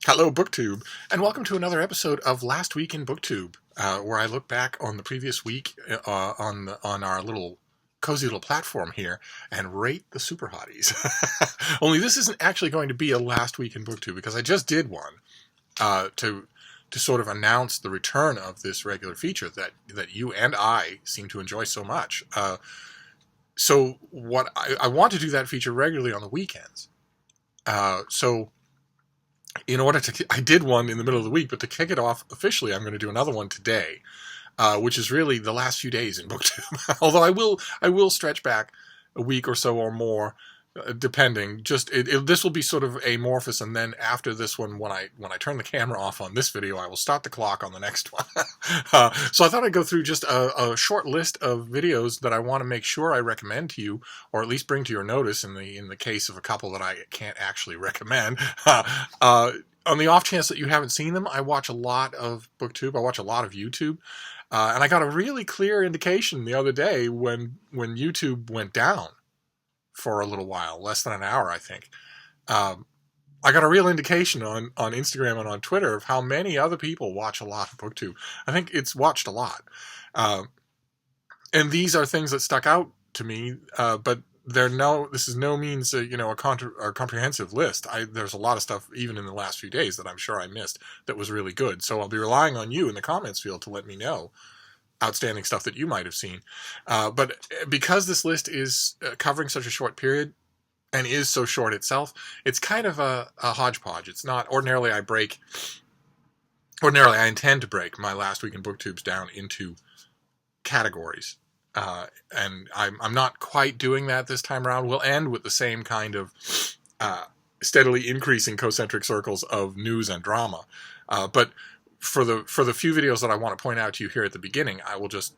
Hello, BookTube, and welcome to another episode of Last Week in BookTube, where I look back on the previous week on our little cozy little platform here and rate the super hotties. Only this isn't actually going to be a Last Week in BookTube because I just did one to sort of announce the return of this regular feature that you and I seem to enjoy so much. So what I want to do that feature regularly on the weekends. So in order to, I did one in the middle of the week, but to kick it off officially, I'm going to do another one today, which is really the last few days in BookTube. Although I will stretch back a week or so or more, depending. Just this will be sort of amorphous, and then after this one, when I turn the camera off on this video, I will start the clock on the next one. So I thought I'd go through just a short list of videos that I want to make sure I recommend to you, or at least bring to your notice in the case of a couple that I can't actually recommend. On the off chance that you haven't seen them, I watch a lot of BookTube. I watch a lot of YouTube. And I got a really clear indication the other day when YouTube went down for a little while, less than an hour, I think. I got a real indication on Instagram and on Twitter of how many other people watch a lot of BookTube. I think it's watched a lot. And these are things that stuck out to me, but this is no means a comprehensive list. There's a lot of stuff even in the last few days that I'm sure I missed that was really good. So I'll be relying on you in the comments field to let me know outstanding stuff that you might have seen. But because this list is covering such a short period and is so short itself, it's kind of a hodgepodge. It's not ordinarily I intend to break my Last Week in BookTubes down into categories. And I'm not quite doing that this time around. We'll end with the same kind of steadily increasing concentric circles of news and drama. But for the few videos that I want to point out to you here at the beginning, I will just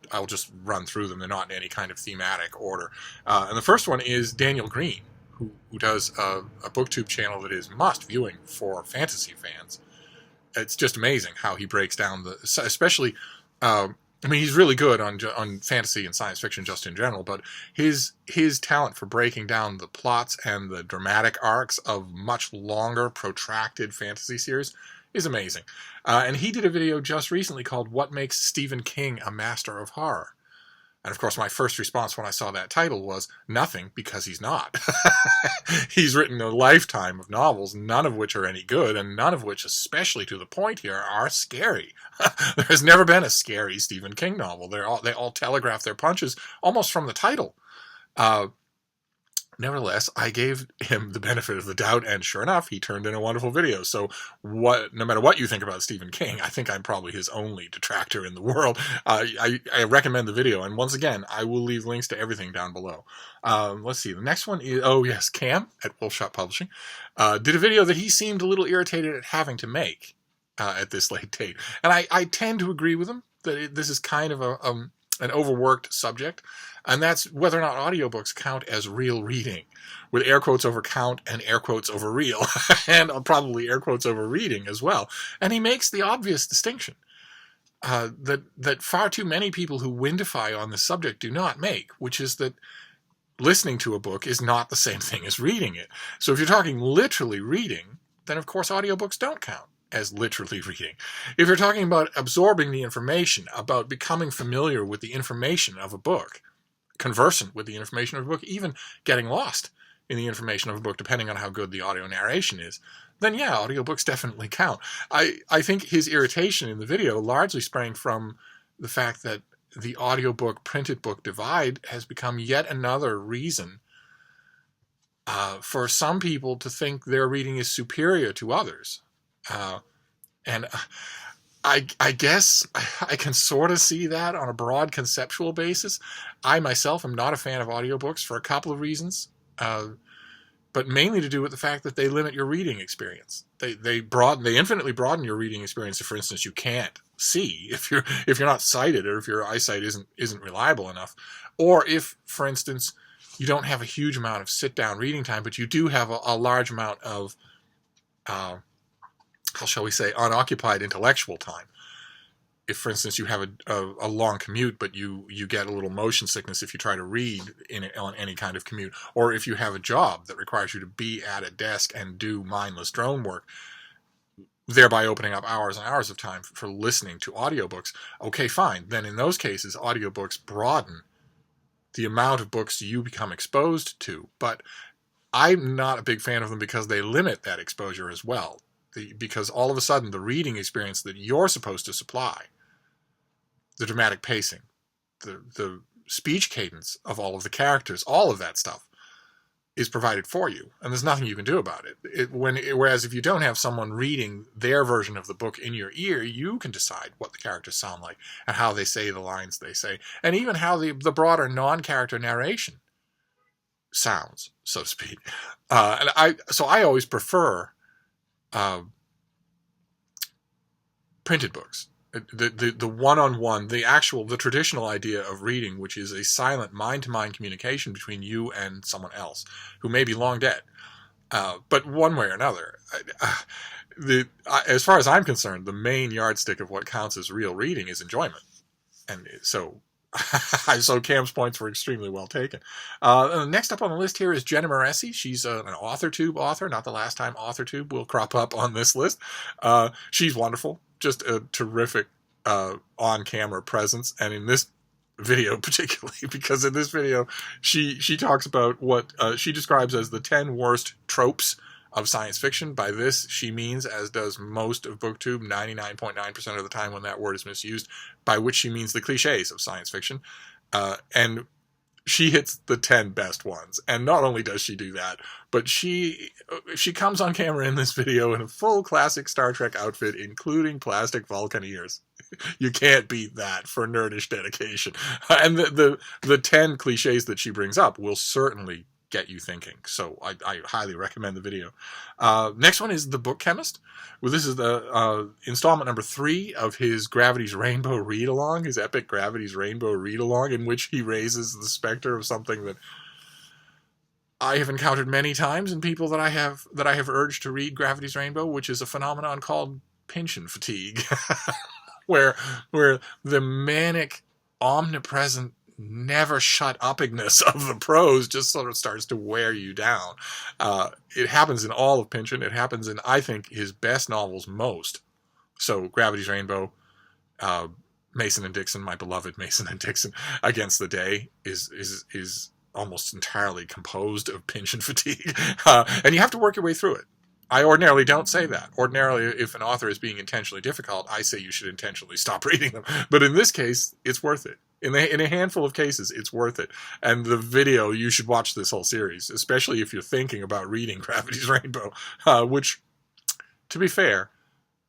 run through them. They're not in any kind of thematic order. And the first one is Daniel Greene, who does a BookTube channel that is must viewing for fantasy fans. It's just amazing how he breaks down especially. He's really good on fantasy and science fiction just in general, but his talent for breaking down the plots and the dramatic arcs of much longer, protracted fantasy series is amazing. And he did a video just recently called What Makes Stephen King a Master of Horror? And of course, my first response when I saw that title was nothing, because he's not. He's written a lifetime of novels, none of which are any good, and none of which, especially to the point here, are scary. There has never been a scary Stephen King novel. They all telegraph their punches almost from the title. Nevertheless, I gave him the benefit of the doubt, and sure enough, he turned in a wonderful video. So no matter what you think about Stephen King, I think I'm probably his only detractor in the world. I recommend the video, and once again, I will leave links to everything down below. Let's see, the next one is, Cam at Wolfshot Publishing did a video that he seemed a little irritated at having to make at this late date. And I tend to agree with him that this is kind of an overworked subject, and that's whether or not audiobooks count as real reading, with air quotes over count and air quotes over real, and probably air quotes over reading as well. And he makes the obvious distinction that far too many people who windify on this subject do not make, which is that listening to a book is not the same thing as reading it. So if you're talking literally reading, then of course audiobooks don't count as literally reading. If you're talking about absorbing the information, about becoming familiar with the information of a book, conversant with the information of a book, even getting lost in the information of a book, depending on how good the audio narration is, then yeah, audiobooks definitely count. I think his irritation in the video largely sprang from the fact that the audiobook printed book divide has become yet another reason for some people to think their reading is superior to others. And I guess I can sort of see that on a broad conceptual basis. I myself am not a fan of audiobooks for a couple of reasons, but mainly to do with the fact that they limit your reading experience. They infinitely broaden your reading experience. If, for instance, you can't see, if you're not sighted, or if your eyesight isn't reliable enough, or if, for instance, you don't have a huge amount of sit-down reading time, but you do have a large amount of how shall we say, unoccupied intellectual time. If, for instance, you have a long commute, but you get a little motion sickness if you try to read on any kind of commute, or if you have a job that requires you to be at a desk and do mindless drone work, thereby opening up hours and hours of time for listening to audiobooks. Okay, fine. Then in those cases, audiobooks broaden the amount of books you become exposed to. But I'm not a big fan of them because they limit that exposure as well. Because all of a sudden, the reading experience that you're supposed to supply, the dramatic pacing, the speech cadence of all of the characters, all of that stuff is provided for you, and there's nothing you can do about it. Whereas if you don't have someone reading their version of the book in your ear, you can decide what the characters sound like and how they say the lines they say, and even how the broader non-character narration sounds, so to speak. So I always prefer printed books. The one-on-one, the traditional idea of reading, which is a silent mind-to-mind communication between you and someone else who may be long dead, but one way or another. As far as I'm concerned, the main yardstick of what counts as real reading is enjoyment, and so Cam's points were extremely well taken. Next up on the list here is Jenna Moreci. She's an AuthorTube author. Not the last time AuthorTube will crop up on this list. She's wonderful. Just a terrific on-camera presence. And in this video particularly, because in this video, she talks about what she describes as the 10 worst tropes of science fiction. By this, she means, as does most of BookTube, 99.9% of the time when that word is misused, by which she means the cliches of science fiction. And she hits the 10 best ones. And not only does she do that, but she comes on camera in this video in a full classic Star Trek outfit, including plastic Vulcan ears. You can't beat that for nerdish dedication. And the 10 cliches that she brings up will certainly get you thinking. So I highly recommend the video. Next one is The Bookchemist. Well, this is the installment number 3 of his Gravity's Rainbow read-along, his epic Gravity's Rainbow read-along, in which he raises the specter of something that I have encountered many times in people that I have urged to read Gravity's Rainbow, which is a phenomenon called pension fatigue, where the manic, omnipresent, never shut uppingness of the prose just sort of starts to wear you down. It happens in all of Pynchon. It happens in, I think, his best novels most. So Gravity's Rainbow, Mason and Dixon, my beloved Mason and Dixon, Against the Day is almost entirely composed of pension fatigue. And you have to work your way through it. I ordinarily don't say that. Ordinarily, if an author is being intentionally difficult, I say you should intentionally stop reading them. But in this case, it's worth it. In a handful of cases, it's worth it. And the video, you should watch this whole series, especially if you're thinking about reading Gravity's Rainbow, which, to be fair,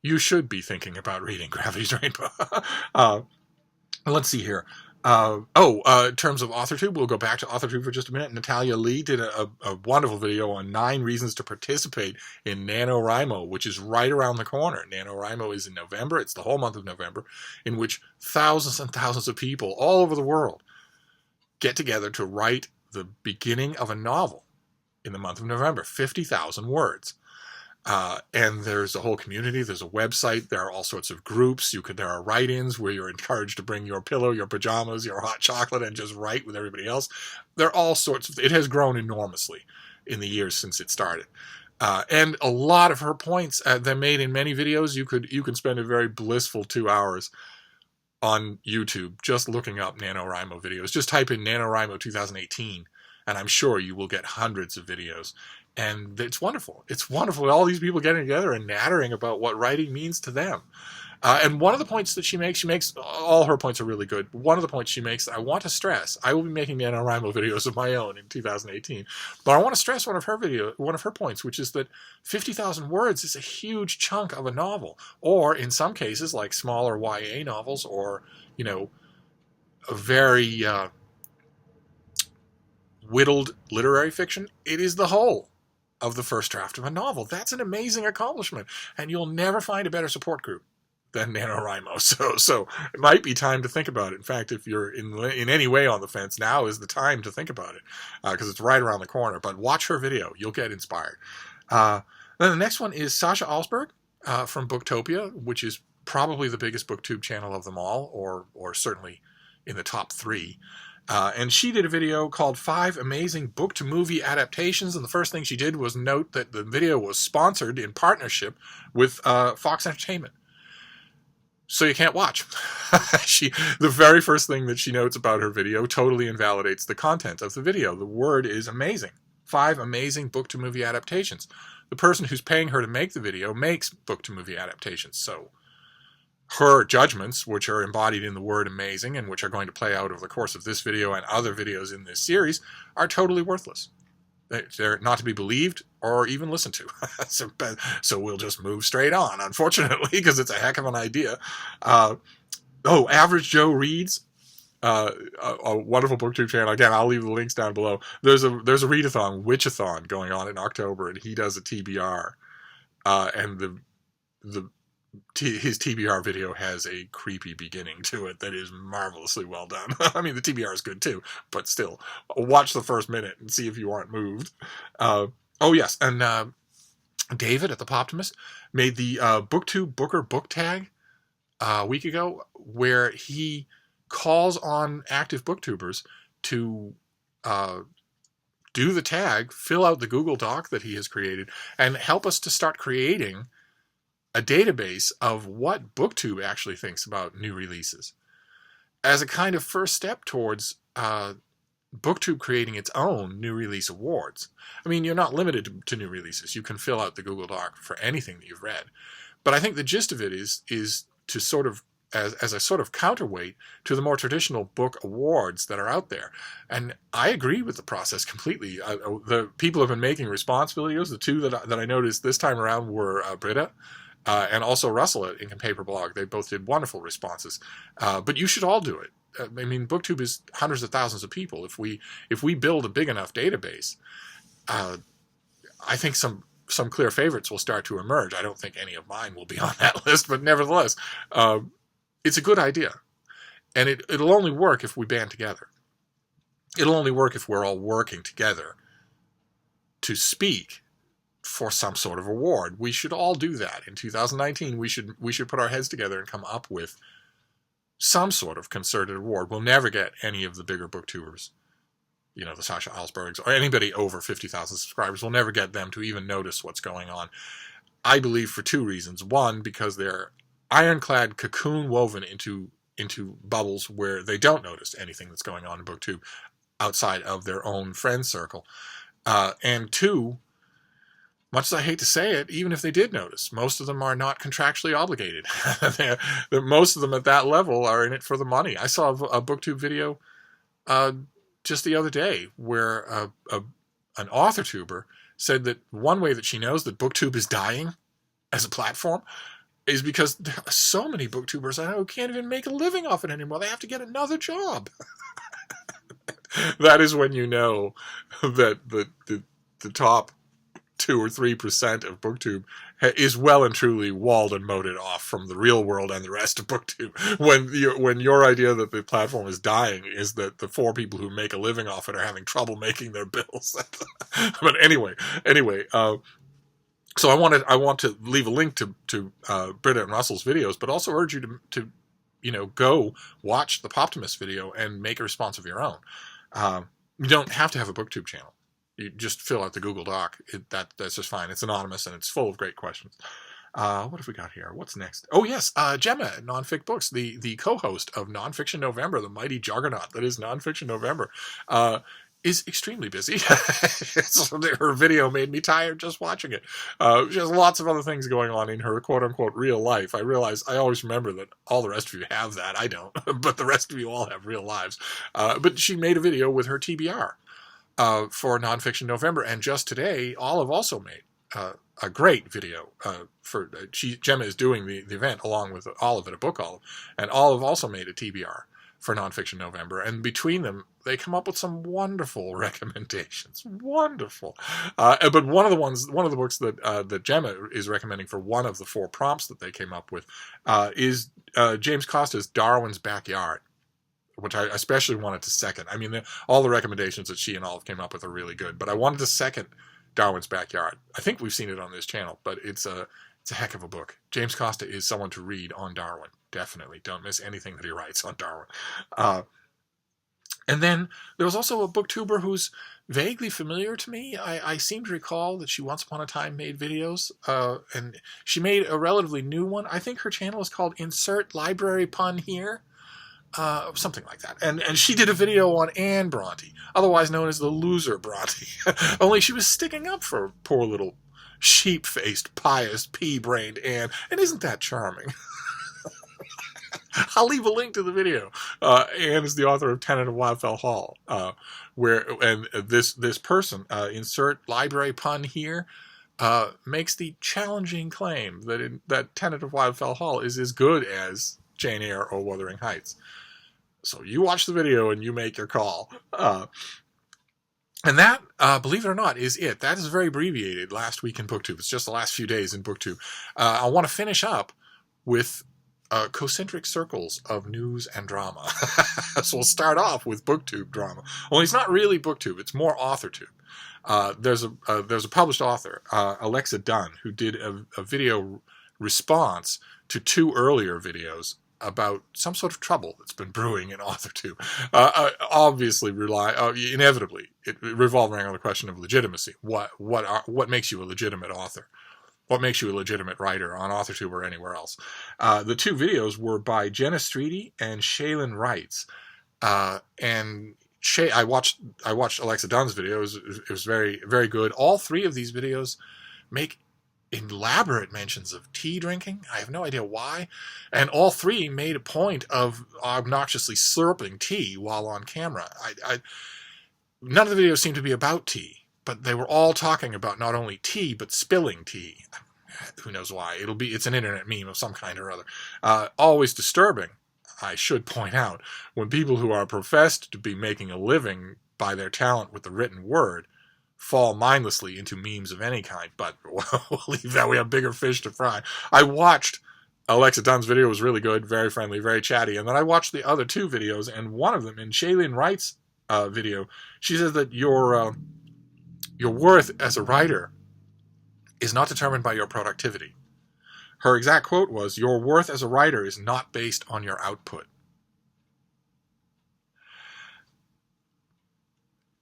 you should be thinking about reading Gravity's Rainbow. Let's see here. In terms of AuthorTube, we'll go back to AuthorTube for just a minute. Natalia Leigh did a wonderful video on 9 reasons to participate in NaNoWriMo, which is right around the corner. NaNoWriMo is in November. It's the whole month of November, in which thousands and thousands of people all over the world get together to write the beginning of a novel in the month of November, 50,000 words. And there's a whole community, there's a website, there are all sorts of groups, there are write-ins where you're encouraged to bring your pillow, your pajamas, your hot chocolate, and just write with everybody else. There are all sorts of, it has grown enormously in the years since it started. And a lot of her points, they're made in many videos. You can spend a very blissful 2 hours on YouTube just looking up NaNoWriMo videos. Just type in NaNoWriMo 2018, and I'm sure you will get hundreds of videos. And it's wonderful. It's wonderful. All these people getting together and nattering about what writing means to them. And one of the points that she makes, all her points are really good. One of the points she makes, I want to stress, I will be making NaNoWriMo videos of my own in 2018, but I want to stress one of her points, which is that 50,000 words is a huge chunk of a novel, or in some cases, like smaller YA novels, or, a very whittled literary fiction, it is the whole of the first draft of a novel. That's an amazing accomplishment, and you'll never find a better support group than NaNoWriMo. So it might be time to think about it. In fact, if you're in any way on the fence, now is the time to think about it, because it's right around the corner. But watch her video. You'll get inspired. Then the next one is Sasha Alsberg from Booktopia, which is probably the biggest BookTube channel of them all, or certainly in the top 3. And she did a video called 5 Amazing Book-to-Movie Adaptations, and the first thing she did was note that the video was sponsored in partnership with Fox Entertainment. So you can't watch. The very first thing that she notes about her video totally invalidates the content of the video. The word is amazing. 5 amazing book-to-movie adaptations. The person who's paying her to make the video makes book-to-movie adaptations, so her judgments, which are embodied in the word amazing and which are going to play out over the course of this video and other videos in this series, are totally worthless. They're not to be believed or even listened to. So we'll just move straight on, unfortunately, because it's a heck of an idea. Average Joe Reads, a wonderful BookTube channel. Again, I'll leave the links down below. There's a readathon, Witchathon, going on in October, and he does a TBR. And his TBR video has a creepy beginning to it that is marvelously well done. I mean, the TBR is good too, but still, watch the first minute and see if you aren't moved. Yes, and David at the Poptimist made the BookTube Booker book tag a week ago, where he calls on active booktubers to do the tag, fill out the Google Doc that he has created, and help us to start creating a database of what BookTube actually thinks about new releases, as a kind of first step towards BookTube creating its own new release awards. I mean, you're not limited to new releases. You can fill out the Google Doc for anything that you've read. But I think the gist of it is to sort of, as a sort of counterweight to the more traditional book awards that are out there. And I agree with the process completely. The people have been making response videos. The two that I noticed this time around were Britta and also Russell at Ink and Paper Blog. They both did wonderful responses. But you should all do it. I mean, BookTube is hundreds of thousands of people. If we build a big enough database, I think some clear favorites will start to emerge. I don't think any of mine will be on that list, but nevertheless, it's a good idea. And it'll only work if we band together. It'll only work if we're all working together to speak for some sort of award. We should all do that. In 2019, we should put our heads together and come up with some sort of concerted award. We'll never get any of the bigger booktubers, the Sasha Alsbergs, or anybody over 50,000 subscribers. We'll never get them to even notice what's going on. I believe for 2 reasons. One, because they're ironclad cocoon woven into bubbles where they don't notice anything that's going on in BookTube outside of their own friend circle. And 2, much as I hate to say it, even if they did notice, most of them are not contractually obligated. Most of them at that level are in it for the money. I saw a BookTube video just the other day where an AuthorTuber said that one way that she knows that BookTube is dying as a platform is because there are so many booktubers I know who can't even make a living off it anymore. They have to get another job. That is when you know that the top 2 or 3% of BookTube is well and truly walled and moated off from the real world and the rest of BookTube. When your idea that the platform is dying is that the 4 people who make a living off it are having trouble making their bills. But anyway, so I want to leave a link to Britta and Russell's videos, but also urge you to go watch the Poptimist video and make a response of your own. You don't have to have a BookTube channel. You just fill out the Google Doc. That's just fine. It's anonymous and it's full of great questions. What have we got here? What's next? Oh, yes. Gemma at Nonfic Books, the co-host of Nonfiction November, the mighty juggernaut that is Nonfiction November, is extremely busy. Her video made me tired just watching it. She has lots of other things going on in her quote-unquote real life. I always remember that all the rest of you have that. I don't. But the rest of you all have real lives. But she made a video with her TBR. For Nonfiction November, and just today, Olive also made a great video Gemma is doing the event along with Olive at a Book Olive, and Olive also made a TBR for Nonfiction November, and between them, they come up with some wonderful recommendations. Wonderful. But one of the books that Gemma is recommending for one of the 4 prompts that they came up with is James Costa's Darwin's Backyard, which I especially wanted to second. I mean, all the recommendations that she and Olive came up with are really good, but I wanted to second Darwin's Backyard. I think we've seen it on this channel, but it's a heck of a book. James Costa is someone to read on Darwin. Definitely. Don't miss anything that he writes on Darwin. And then there was also a booktuber who's vaguely familiar to me. I seem to recall that she once upon a time made videos, and she made a relatively new one. I think her channel is called Insert Library Pun Here, something like that. And she did a video on Anne Brontë, otherwise known as the Loser Brontë. Only she was sticking up for poor little sheep-faced, pious, pea-brained Anne. And isn't that charming? I'll leave a link to the video. Anne is the author of Tenet of Wildfell Hall, this person, insert library pun here, makes the challenging claim that Tenet of Wildfell Hall is as good as Jane Eyre or Wuthering Heights. So you watch the video and you make your call. And that, believe it or not, is it. That is very abbreviated last week in BookTube. It's just the last few days in BookTube. I want to finish up with concentric circles of news and drama. So we'll start off with BookTube drama. Only it's not really BookTube, it's more AuthorTube. There's a published author, Alexa Donne, who did a video response to 2 earlier videos about some sort of trouble that's been brewing in AuthorTube. Obviously, inevitably, it revolving around the question of legitimacy. What makes you a legitimate author? What makes you a legitimate writer on AuthorTube or anywhere else? The 2 videos were by Jenna Moreci and Shaylin Wrights. And I watched Alexa Donne's video. It was very, very good. All 3 of these videos make elaborate mentions of tea drinking. I have no idea why. And all 3 made a point of obnoxiously slurping tea while on camera. None of the videos seemed to be about tea. But they were all talking about not only tea, but spilling tea. Who knows why? It's an internet meme of some kind or other. Always disturbing, I should point out, when people who are professed to be making a living by their talent with the written word fall mindlessly into memes of any kind. But we'll leave that. We have bigger fish to fry. I watched Alexa Donne's video. It was really good, very friendly, very chatty. And then I watched the other 2 videos, and one of them, in Shaylin Wright's video, she says that your worth as a writer is not determined by your productivity. Her exact quote was, "Your worth as a writer is not based on your output."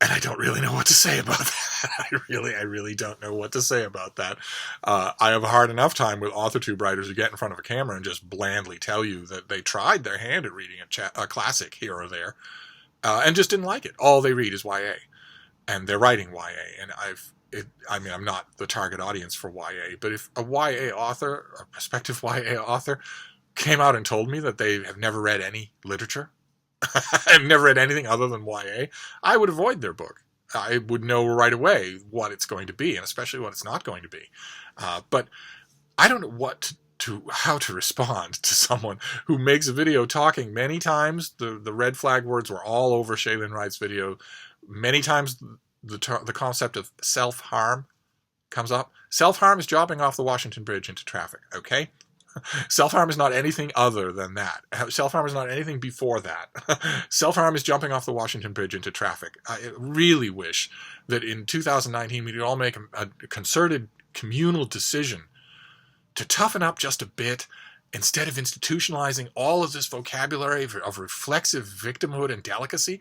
And I don't really know what to say about that. I really don't know what to say about that. I have a hard enough time with AuthorTube writers who get in front of a camera and just blandly tell you that they tried their hand at reading a classic here or there, and just didn't like it. All they read is YA. And they're writing YA, and I'm not the target audience for YA, but if a YA author, a prospective YA author, came out and told me that they have never read any literature, and never read anything other than YA, I would avoid their book. I would know right away what it's going to be, and especially what it's not going to be. But I don't know how to respond to someone who makes a video talking many times. The red flag words were all over Shaylin Wright's video. Many times the concept of self-harm comes up. Self-harm is dropping off the Washington Bridge into traffic, okay? Self-harm is not anything other than that. Self-harm is not anything before that. Self-harm is jumping off the Washington Bridge into traffic. I really wish that in 2019 we could all make a concerted communal decision to toughen up just a bit instead of institutionalizing all of this vocabulary of reflexive victimhood and delicacy.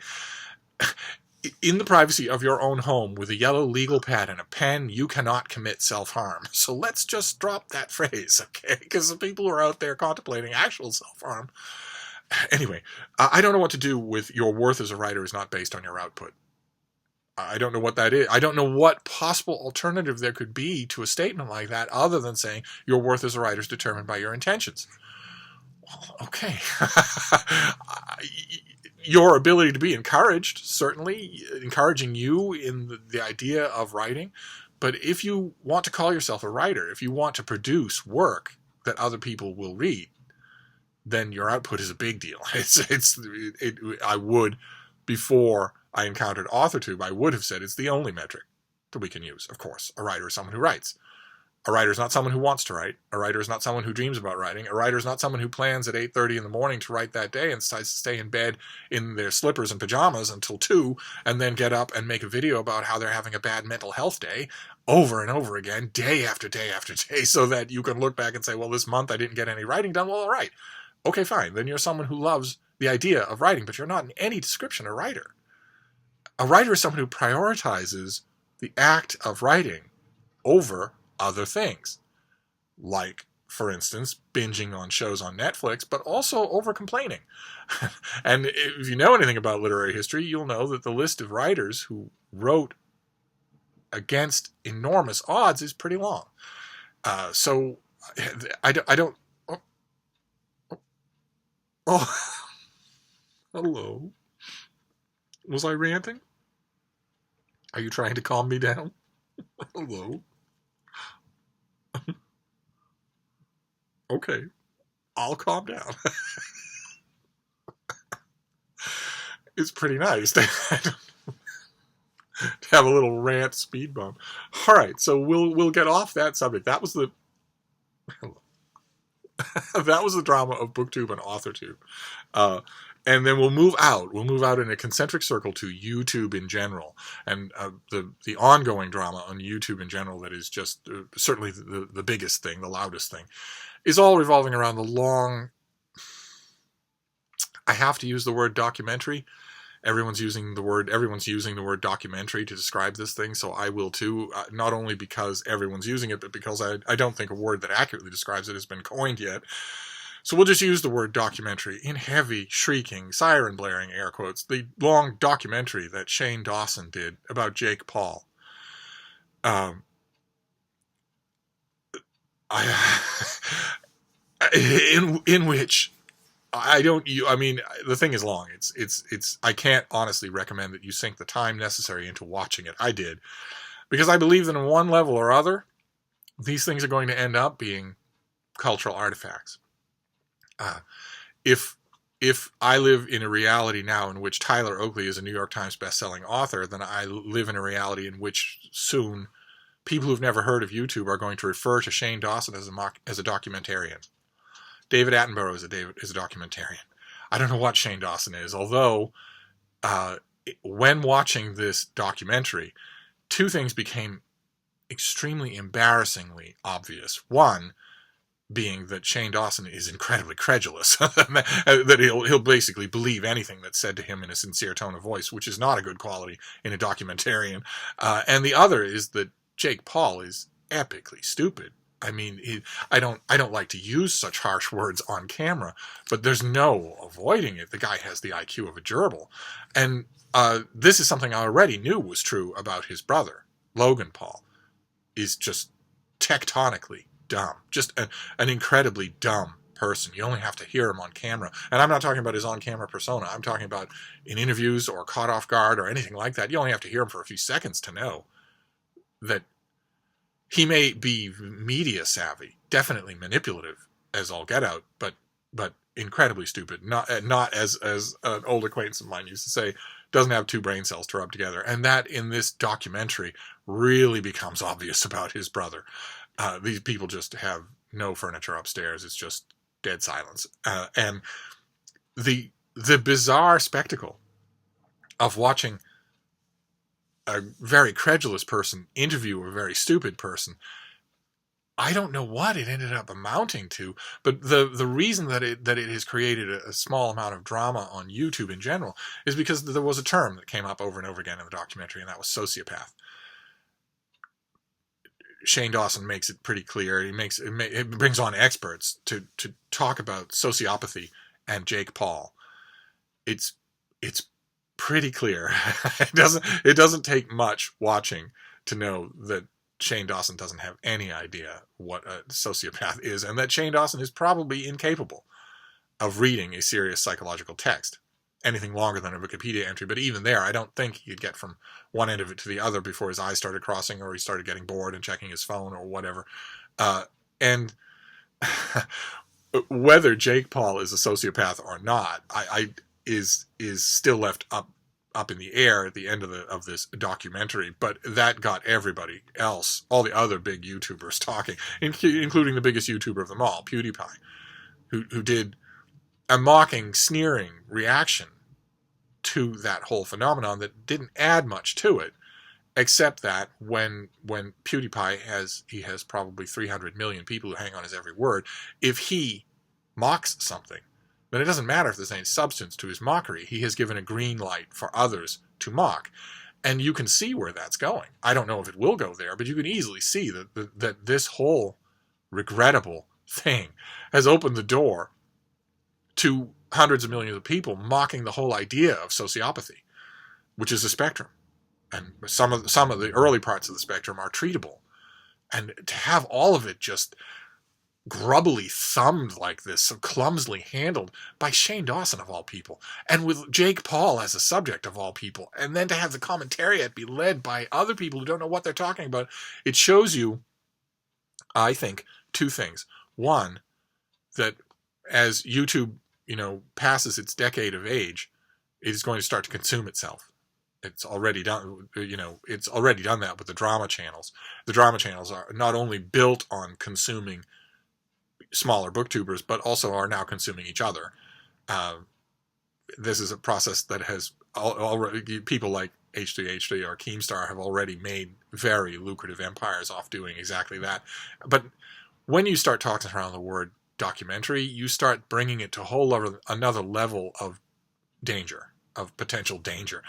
In the privacy of your own home with a yellow legal pad and a pen, you cannot commit self-harm. So let's just drop that phrase, okay? Because the people who are out there contemplating actual self-harm. Anyway, I don't know what to do with your worth as a writer is not based on your output. I don't know what that is. I don't know what possible alternative there could be to a statement like that other than saying your worth as a writer is determined by your intentions. Well, okay. Your ability to be encouraged, certainly encouraging you in the idea of writing. But if you want to call yourself a writer, if you want to produce work that other people will read, then your output is a big deal. I would, before I encountered AuthorTube, I would have said it's the only metric that we can use. Of course, a writer is someone who writes. A writer is not someone who wants to write. A writer is not someone who dreams about writing. A writer is not someone who plans at 8:30 in the morning to write that day and decides to stay in bed in their slippers and pajamas until 2 and then get up and make a video about how they're having a bad mental health day over and over again, day after day after day, so that you can look back and say, well, this month I didn't get any writing done. Well, all right. Okay, fine. Then you're someone who loves the idea of writing, but you're not in any description a writer. A writer is someone who prioritizes the act of writing over other things, like, for instance, binging on shows on Netflix, but also over complaining. And if you know anything about literary history, you'll know that the list of writers who wrote against enormous odds is pretty long. So I don't. Oh, hello. Was I ranting? Are you trying to calm me down? Hello. Okay, I'll calm down. It's pretty nice to have a little rant speed bump. All right, so we'll get off that subject. That was the that was the drama of BookTube and AuthorTube. And then we'll move out. We'll move out in a concentric circle to YouTube in general. And the ongoing drama on YouTube in general that is just certainly the biggest thing, the loudest thing, is all revolving around the long... I have to use the word documentary. Everyone's using the word documentary to describe this thing, so I will too, not only because everyone's using it, but because I don't think a word that accurately describes it has been coined yet. So we'll just use the word documentary in heavy, shrieking, siren-blaring air quotes, the long documentary that Shane Dawson did about Jake Paul. In which... the thing is long. It's I can't honestly recommend that you sink the time necessary into watching it. I did. Because I believe that on one level or other, these things are going to end up being cultural artifacts. If I live in a reality now in which Tyler Oakley is a New York Times bestselling author, then I live in a reality in which soon people who've never heard of YouTube are going to refer to Shane Dawson as a documentarian. David Attenborough is a documentarian. I don't know what Shane Dawson is, although when watching this documentary, two things became extremely embarrassingly obvious. One being that Shane Dawson is incredibly credulous, that he'll basically believe anything that's said to him in a sincere tone of voice, which is not a good quality in a documentarian. And the other is that Jake Paul is epically stupid. I mean, I don't like to use such harsh words on camera, but there's no avoiding it. The guy has the IQ of a gerbil. And this is something I already knew was true about his brother. Logan Paul is just tectonically dumb. Just an incredibly dumb person. You only have to hear him on camera. And I'm not talking about his on-camera persona. I'm talking about in interviews or caught off guard or anything like that. You only have to hear him for a few seconds to know that he may be media savvy, definitely manipulative as all get out, but incredibly stupid. Not as an old acquaintance of mine used to say, doesn't have two brain cells to rub together. And that in this documentary really becomes obvious about his brother. These people just have no furniture upstairs. It's just dead silence. And the bizarre spectacle of watching a very credulous person interview a very stupid person, I don't know what it ended up amounting to, but the reason that it has created a small amount of drama on YouTube in general is because there was a term that came up over and over again in the documentary, and that was sociopath. Shane Dawson makes it pretty clear. It brings on experts to talk about sociopathy and Jake Paul. It's pretty clear. It doesn't take much watching to know that Shane Dawson doesn't have any idea what a sociopath is, and that Shane Dawson is probably incapable of reading a serious psychological text, anything longer than a Wikipedia entry. But even there, I don't think he could get from one end of it to the other before his eyes started crossing, or he started getting bored and checking his phone or whatever. And whether Jake Paul is a sociopath or not, is still left up in the air at the end of this documentary. But that got everybody else, all the other big YouTubers talking, including the biggest YouTuber of them all, PewDiePie, who did a mocking, sneering reaction to that whole phenomenon that didn't add much to it, except that when PewDiePie has probably 300 million people who hang on his every word. If he mocks something, then it doesn't matter if there's any substance to his mockery. He has given a green light for others to mock. And you can see where that's going. I don't know if it will go there, but you can easily see that this whole regrettable thing has opened the door to hundreds of millions of people mocking the whole idea of sociopathy, which is a spectrum. And some of the early parts of the spectrum are treatable. And to have all of it just grubbily thumbed like this, so clumsily handled by Shane Dawson of all people, and with Jake Paul as a subject of all people, and then to have the commentariat be led by other people who don't know what they're talking about, it shows you, I think, two things. One, that as YouTube, passes its decade of age, it is going to start to consume itself. It's already done, it's already done that with the drama channels. The drama channels are not only built on consuming smaller booktubers, but also are now consuming each other. This is a process that has already, people like H3H3 or Keemstar have already made very lucrative empires off doing exactly that. But when you start talking around the word documentary, you start bringing it to another level of danger, of potential danger.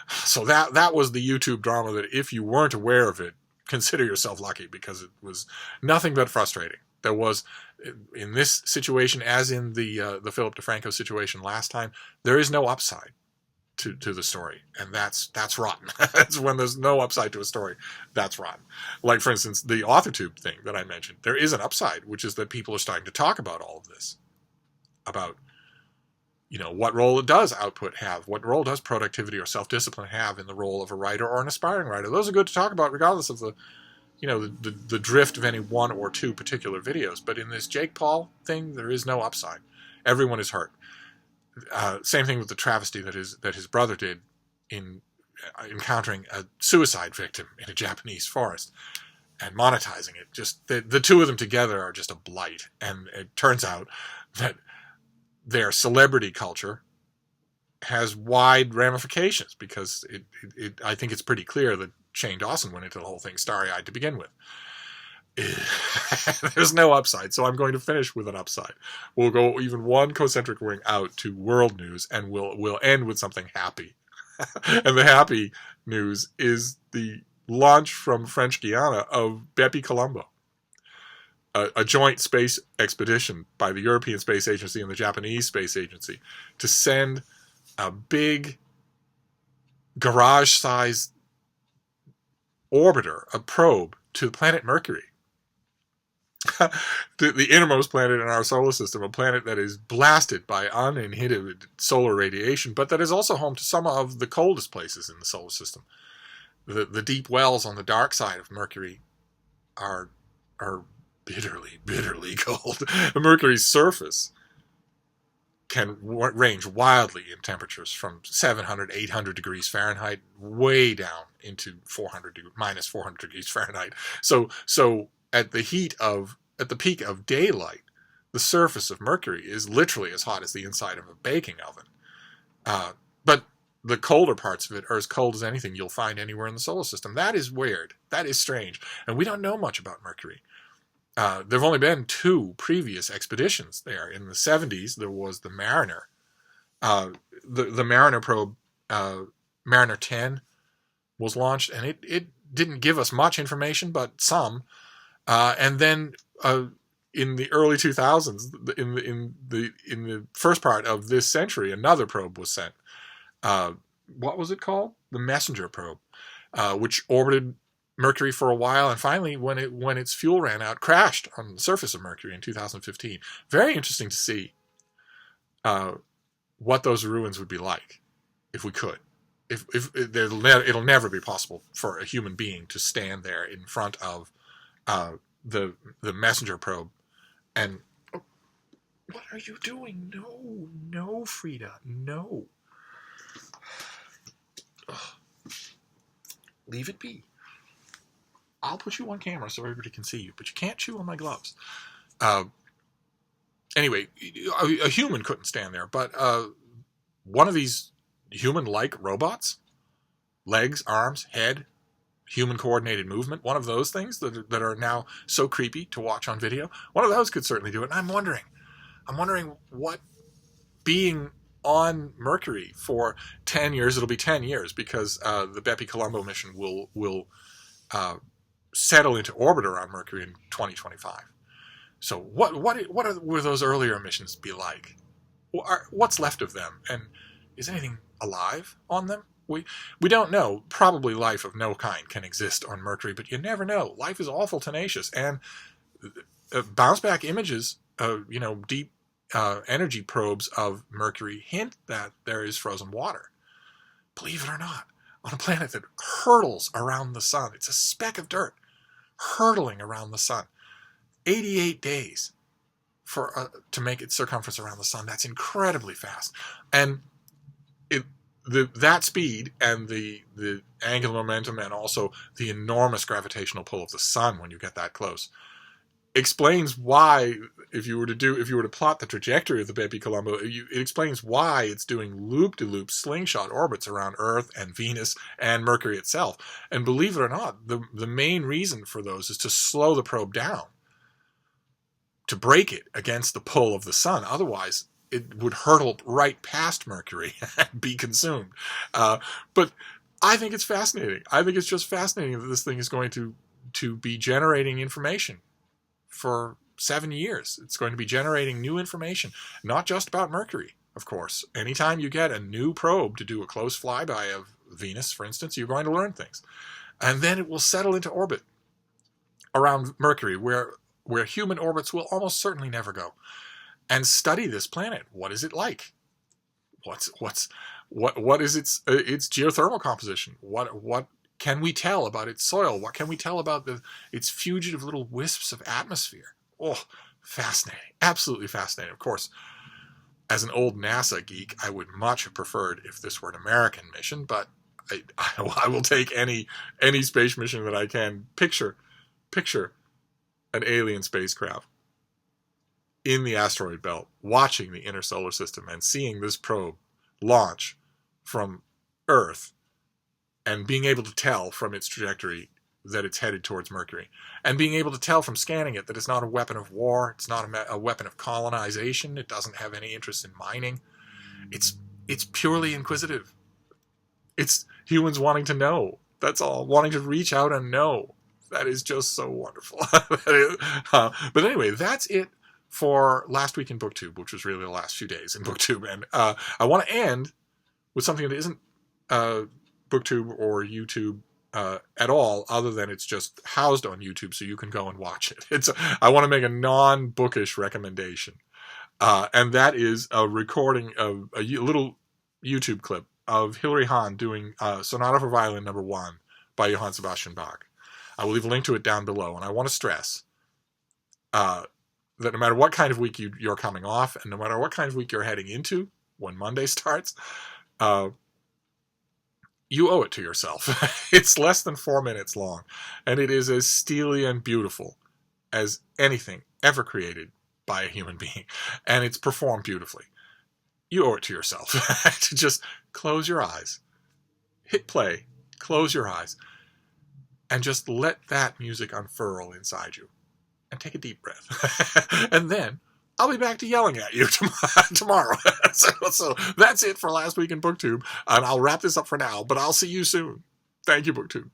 So that was the YouTube drama that, if you weren't aware of it, consider yourself lucky, because it was nothing but frustrating. There was, in this situation, as in the Philip DeFranco situation last time, there is no upside to the story, and that's rotten. That's when there's no upside to a story. That's rotten. Like, for instance, the AuthorTube thing that I mentioned, there is an upside, which is that people are starting to talk about all of this, about what role it does output have, what role does productivity or self-discipline have in the role of a writer or an aspiring writer. Those are good to talk about, regardless of the drift of any one or two particular videos. But in this Jake Paul thing, there is no upside. Everyone is hurt. Same thing with the travesty that his brother did in encountering a suicide victim in a Japanese forest and monetizing it. Just the two of them together are just a blight. And it turns out that their celebrity culture has wide ramifications, because I think it's pretty clear that Shane Dawson went into the whole thing starry-eyed to begin with. There's no upside, so I'm going to finish with an upside. We'll go even one concentric ring out to world news, and we'll end with something happy. And the happy news is the launch from French Guiana of Bepi Colombo, a joint space expedition by the European Space Agency and the Japanese Space Agency to send a big garage-sized orbiter, a probe, to the planet Mercury. the innermost planet in our solar system, a planet that is blasted by uninhibited solar radiation, but that is also home to some of the coldest places in the solar system. The deep wells on the dark side of Mercury are bitterly, bitterly cold. Mercury's surface can range wildly in temperatures from 700, 800 degrees Fahrenheit way down into minus 400 degrees Fahrenheit. So at the peak of daylight, the surface of Mercury is literally as hot as the inside of a baking oven. But the colder parts of it are as cold as anything you'll find anywhere in the solar system. That is weird. That is strange. And we don't know much about Mercury. There have only been two previous expeditions there. In the 70s, there was the Mariner. The Mariner probe, Mariner 10, was launched, and it didn't give us much information, but some. And then in the early 2000s, in the first part of this century, another probe was sent. What was it called? The Messenger probe, which orbited Mercury for a while, and finally, when its fuel ran out, crashed on the surface of Mercury in 2015. Very interesting to see what those ruins would be like if we could. It'll never be possible for a human being to stand there in front of the Messenger probe and... Oh, what are you doing? No, Frida, no. Ugh. Leave it be. I'll put you on camera so everybody can see you, but you can't chew on my gloves. Anyway, a human couldn't stand there, but one of these human-like robots, legs, arms, head, human-coordinated movement, one of those things that are now so creepy to watch on video, one of those could certainly do it. And I'm wondering what being on Mercury for 10 years. It'll be 10 years because the Bepi Colombo mission will settle into orbit around Mercury in 2025. So were those earlier missions be like? What's left of them? And is anything alive on them? We don't know. Probably life of no kind can exist on Mercury, but you never know. Life is awful tenacious, and bounce back images, deep energy probes of Mercury hint that there is frozen water. Believe it or not, on a planet that hurtles around the sun, it's a speck of dirt hurtling around the sun. 88 days to make its circumference around the sun. That's incredibly fast. And that speed and the angular momentum and also the enormous gravitational pull of the sun when you get that close explains why, if you were to plot the trajectory of the Bepi Colombo, it explains why it's doing loop-de-loop slingshot orbits around Earth and Venus and Mercury itself. And believe it or not, the main reason for those is to slow the probe down, to break it against the pull of the sun. Otherwise, it would hurtle right past Mercury and be consumed. But I think it's fascinating. I think it's just fascinating that this thing is going to be generating information for 7 years. It's going to be generating new information, not just about Mercury, of course. Anytime you get a new probe to do a close flyby of Venus, for instance, you're going to learn things. And then it will settle into orbit around Mercury, where human orbits will almost certainly never go, and study this planet. What is it like? What is its geothermal composition? What can we tell about its soil? What can we tell about its fugitive little wisps of atmosphere? Oh, fascinating. Absolutely fascinating. Of course, as an old NASA geek, I would much have preferred if this were an American mission, but I will take any space mission that I can picture an alien spacecraft in the asteroid belt, watching the inner solar system and seeing this probe launch from Earth and being able to tell from its trajectory that it's headed towards Mercury, and being able to tell from scanning it that it's not a weapon of war, it's not a weapon of colonization, it doesn't have any interest in mining. It's purely inquisitive. It's humans wanting to know. That's all. Wanting to reach out and know. That is just so wonderful. But anyway, that's it for last week in BookTube, which was really the last few days in BookTube. And I want to end with something that isn't BookTube or YouTube at all, other than it's just housed on YouTube, so you can go and watch it. I want to make a non-bookish recommendation, and that is a recording of a little YouTube clip of Hilary Hahn doing Sonata for Violin No. 1 by Johann Sebastian Bach. I will leave a link to it down below, and I want to stress that no matter what kind of week you're coming off, and no matter what kind of week you're heading into when Monday starts, you owe it to yourself. It's less than 4 minutes long, and it is as steely and beautiful as anything ever created by a human being, and it's performed beautifully. You owe it to yourself to just close your eyes, hit play, close your eyes, and just let that music unfurl inside you, and take a deep breath. And then I'll be back to yelling at you tomorrow. So that's it for last week in BookTube, and I'll wrap this up for now, but I'll see you soon. Thank you, BookTube.